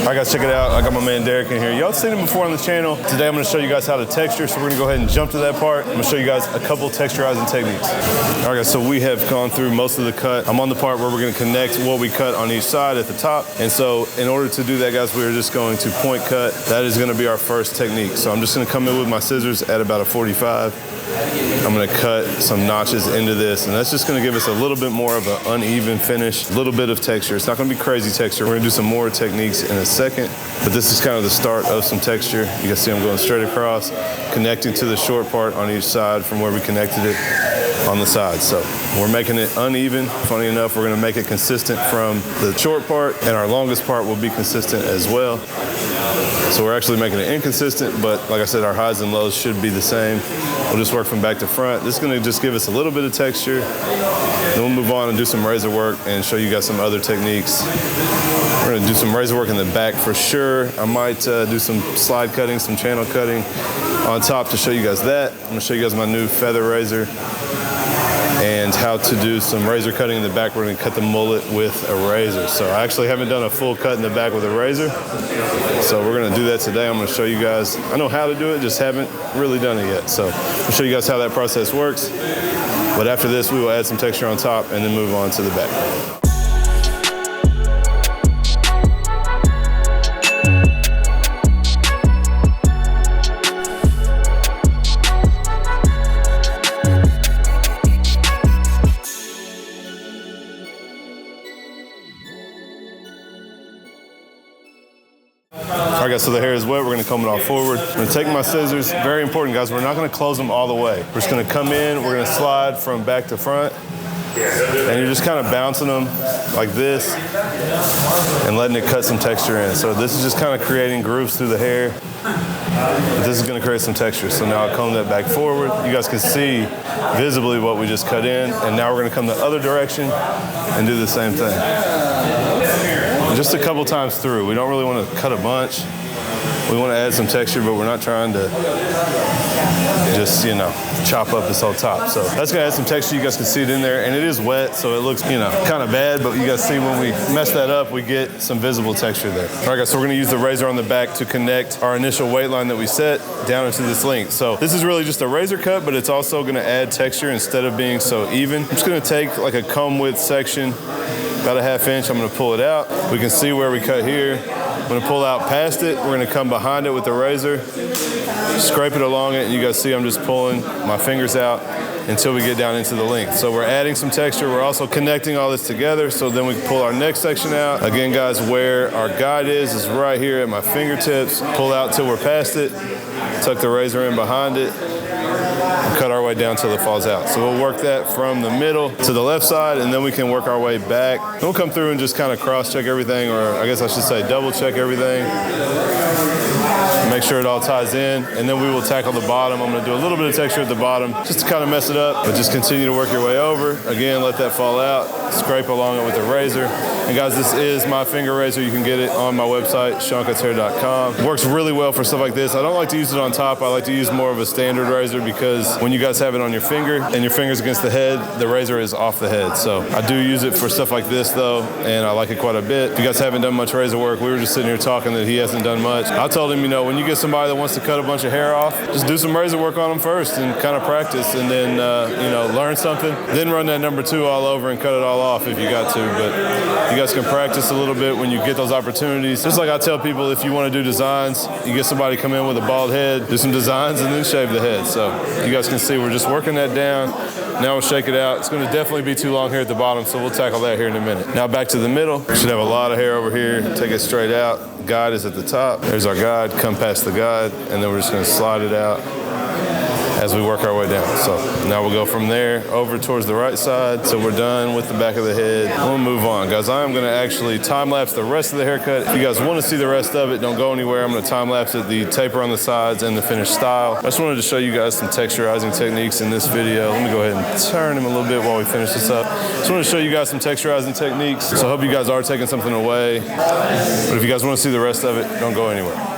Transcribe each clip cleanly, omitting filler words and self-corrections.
All right, guys, check it out. I got my man Derek in here. Y'all seen him before on the channel. Today I'm gonna show you guys how to texture, so we're gonna go ahead and jump to that part. I'm gonna show you guys a couple texturizing techniques. All right, guys, so we have gone through most of the cut. I'm on the part where we're gonna connect what we cut on each side at the top. And so in order to do that, guys, we are just going to point cut. That is gonna be our first technique. So I'm just gonna come in with my scissors at about a 45. I'm gonna cut some notches into this, and that's just gonna give us a little bit more of an uneven finish, a little bit of texture. It's not gonna be crazy texture. We're gonna do some more techniques in a second, but this is kind of the start of some texture. You can see I'm going straight across, connecting to the short part on each side from where we connected it on the side. So we're making it uneven. Funny enough, we're gonna make it consistent from the short part, and our longest part will be consistent as well. So we're actually making it inconsistent, but like I said, our highs and lows should be the same. We'll just work from back to front. This is gonna just give us a little bit of texture. Then we'll move on and do some razor work and show you guys some other techniques. We're gonna do some razor work in the back for sure. I might do some slide cutting, some channel cutting on top to show you guys that. I'm gonna show you guys my new feather razor and how to do some razor cutting in the back. We're gonna cut the mullet with a razor. So I actually haven't done a full cut in the back with a razor. So we're gonna do that today. I'm gonna show you guys, I know how to do it, just haven't really done it yet. So I'll show you guys how that process works. But after this, we will add some texture on top and then move on to the back. All right, guys, so the hair is wet. We're gonna comb it all forward. I'm gonna take my scissors. Very important, guys. We're not gonna close them all the way. We're just gonna come in. We're gonna slide from back to front. And you're just kind of bouncing them like this and letting it cut some texture in. So this is just kind of creating grooves through the hair. But this is gonna create some texture. So now I'll comb that back forward. You guys can see visibly what we just cut in. And now we're gonna come the other direction and do the same thing. Just a couple times through. We don't really want to cut a bunch. We want to add some texture, but we're not trying to just, you know, chop up this whole top. So that's gonna add some texture. You guys can see it in there, and it is wet, so it looks, you know, kind of bad, but you guys see when we mess that up, we get some visible texture there. All right, guys, so we're gonna use the razor on the back to connect our initial weight line that we set down into this length. So this is really just a razor cut, but it's also gonna add texture instead of being so even. I'm just gonna take like a comb width section, about a 1/2 inch. I'm gonna pull it out. We can see where we cut here. I'm gonna pull out past it. We're gonna come behind it with the razor, scrape it along it, and you guys see I'm just pulling my fingers out until we get down into the length. So we're adding some texture. We're also connecting all this together, so then we can pull our next section out. Again, guys, where our guide is right here at my fingertips. Pull out till we're past it, tuck the razor in behind it, and cut our way down till it falls out. So we'll work that from the middle to the left side, and then we can work our way back. And we'll come through and just kind of cross-check everything, or I guess I should say double-check everything. Make sure it all ties in, and then we will tackle the bottom. I'm gonna do a little bit of texture at the bottom just to kind of mess it up, but just continue to work your way over. Again, let that fall out, scrape along it with a razor. And guys, this is my finger razor. You can get it on my website, Seancutshair.com. Works really well for stuff like this. I don't like to use it on top. I like to use more of a standard razor because when you guys have it on your finger and your finger's against the head, the razor is off the head. So I do use it for stuff like this though, and I like it quite a bit. If you guys haven't done much razor work, we were just sitting here talking that he hasn't done much. I told him, you know, when you get somebody that wants to cut a bunch of hair off, just do some razor work on them first and kind of practice, and then, you know, learn something. Then run that number 2 all over and cut it all off if you got to. But you guys can practice a little bit when you get those opportunities. Just like I tell people, if you want to do designs, you get somebody come in with a bald head, do some designs, and then shave the head. So you guys can see we're just working that down. Now we'll shake it out. It's going to definitely be too long here at the bottom, so we'll tackle that here in a minute. Now back to the middle. We should have a lot of hair over here. Take it straight out. Guide is at the top. There's our guide. Come past the guide, and then we're just going to slide it out as we work our way down. So now we'll go from there over towards the right side. So we're done with the back of the head. We'll move on. Guys, I am gonna actually time lapse the rest of the haircut. If you guys wanna see the rest of it, don't go anywhere. I'm gonna time lapse it, the taper on the sides and the finished style. I just wanted to show you guys some texturizing techniques in this video. Let me go ahead and turn him a little bit while we finish this up. Just wanna show you guys some texturizing techniques. So I hope you guys are taking something away. But if you guys wanna see the rest of it, don't go anywhere.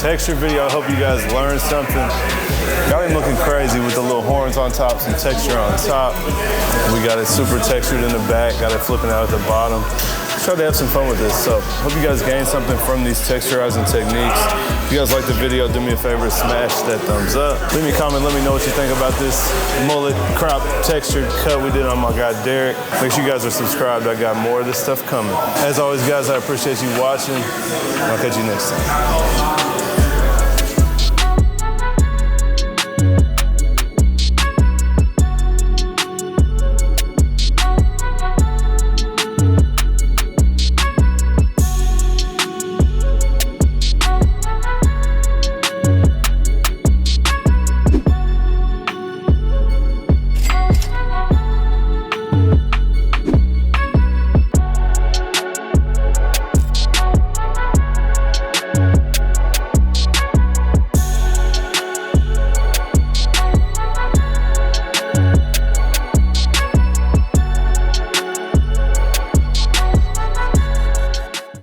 texture video. I hope you guys learned something. Got him looking crazy with the little horns on top, some texture on top. We got it super textured in the back, got it flipping out at the bottom. Try to have some fun with this. So hope you guys gained something from these texturizing techniques. If you guys like the video, do me a favor, smash that thumbs up. Leave me a comment, let me know what you think about this mullet crop textured cut we did on my guy Derek. Make sure you guys are subscribed. I got more of this stuff coming. As always, guys, I appreciate you watching. I'll catch you next time.